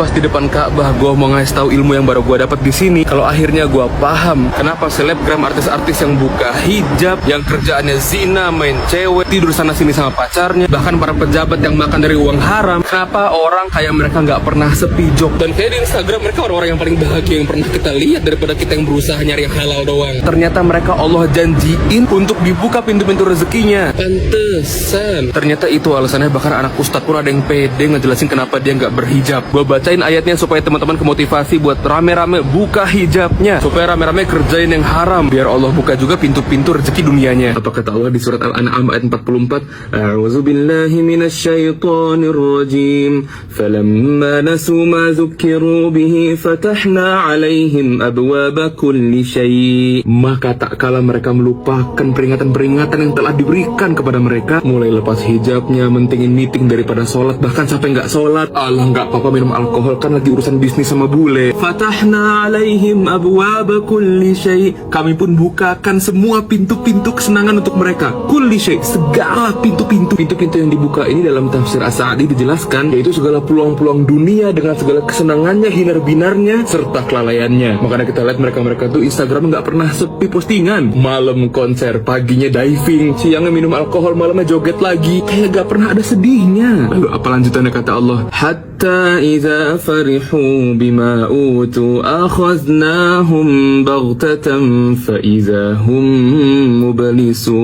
pas di depan Ka'bah gue mau ngasih tahu ilmu yang baru gue dapat di sini. Kalau akhirnya gue paham kenapa selebgram artis-artis yang buka hijab, yang kerjaannya zina, main cewek, tidur sana sini sama pacarnya, bahkan para pejabat yang makan dari uang haram, kenapa orang kayak mereka nggak pernah sepi job. Dan kayak di Instagram mereka orang-orang yang paling bahagia yang pernah kita lihat daripada kita yang berusaha nyari yang halal doang. Ternyata mereka Allah janjiin untuk dibuka pintu-pintu rezekinya. Pantesan. Ternyata itu alasannya, bahkan anak ustadz pun ada yang pede ngejelasin kenapa dia nggak berhijab. Gue bacain ayatnya supaya teman-teman kemotivasi buat rame-rame buka hijabnya, supaya rame-rame kerjain yang haram, biar Allah buka juga pintu-pintu rezeki dunianya. Apa kata Allah di surat Al-An'am ayat 44? A'udzu billahi minasyaitonir rajim. Falamma nasu ma dzukkiru bihi fatahna 'alaihim abwaaba kulli syai'. Maka tak kala mereka melupakan peringatan-peringatan yang telah diberikan kepada mereka, mulai lepas hijabnya, mentingin meeting daripada sholat, bahkan sampai nggak sholat. Allah, nggak apa-apa minum alkohol, kan lagi urusan bisnis sama bule. Fatahna 'alaihim abwaaba kulli syai'. Kami pun bukakan semua pintu-pintu kesenangan untuk mereka. Kulli syai', segala pintu-pintu. Pintu-pintu yang dibuka ini dalam tafsir As-Sa'di dijelaskan, yaitu segala peluang-peluang dunia dengan segala kesenangannya, hinar-binarnya, serta kelalaiannya. Makanya kita lihat mereka-mereka tuh Instagram nggak pernah sepi postingan. Malam konser, paginya diving, siangnya minum alkohol, malamnya joget lagi. Kayak gak pernah ada sedihnya. Lalu apa lanjutannya kata Allah? Hatta idza farihu bima utu akhadnahum baghtatan fa idza hum mublisun.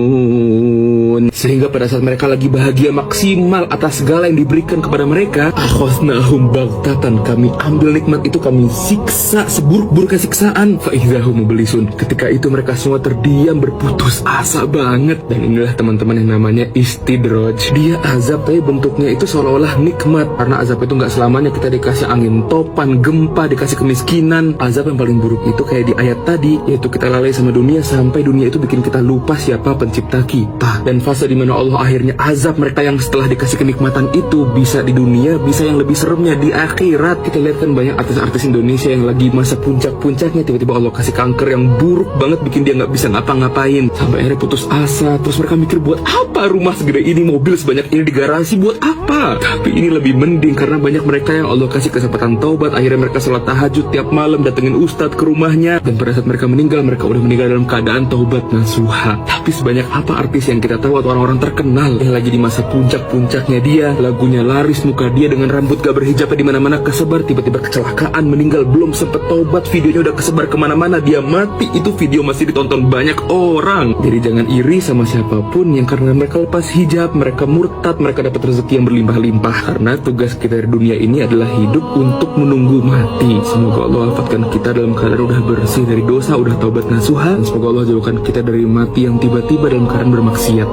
Sehingga pada saat mereka lagi bahagia maksimal atas segala yang diberikan kepada mereka, akhadnahum baghtatan, kami ambil nikmat itu, kami siksa seburuk-buruknya siksaan. Fa idza hum mublisun. Ketika itu mereka semua terdiam, berputus asa banget. Dan inilah teman-teman yang namanya istidraj. Dia azab tapi bentuknya itu seolah-olah nikmat, karena azab itu nggak selamanya kita dikasih angin topan, gempa, dikasih kemiskinan. Azab yang paling buruk itu kayak di ayat tadi, yaitu kita lalai sama dunia sampai dunia itu bikin kita lupa siapa pencipta kita. Dan fase dimana Allah akhirnya azab mereka yang setelah dikasih kenikmatan itu, bisa di dunia, bisa yang lebih seremnya di akhirat. Kita lihat kan banyak artis-artis Indonesia yang lagi masa puncak-puncaknya, tiba-tiba Allah kasih kanker yang buruk banget, bikin dia nggak bisa ngapa-ngapain, sampai akhirnya putus asa. Terus mereka mikir, buat apa rumah segede ini, mobil sebanyak ini di garasi, buat apa? Tapi ini lebih mending karena banyak mereka yang Allah kasih kesempatan taubat. Akhirnya mereka sholat tahajud tiap malam, datengin ustadz ke rumahnya, dan pada saat mereka meninggal, mereka udah meninggal dalam keadaan taubat nasuha. Tapi sebanyak apa artis yang kita tahu atau orang-orang terkenal yang lagi di masa puncak-puncaknya dia, lagunya laris, muka dia dengan rambut gak berhijab di mana-mana kesebar, tiba-tiba kecelakaan, meninggal, belum sempet taubat, videonya udah kesebar kemana-mana, dia mati, itu video masih ditonton banyak orang. Jadi jangan iri sama siapapun yang karena mereka lepas hijab, mereka murtad, mereka dapat rezeki yang berlimpah-limpah. Karena tugas kita di dunia ini adalah hidup untuk menunggu mati. Semoga Allah wafatkan kita dalam keadaan udah bersih dari dosa, udah taubat nasuha, dan semoga Allah jauhkan kita dari mati yang tiba-tiba dalam keadaan bermaksiat.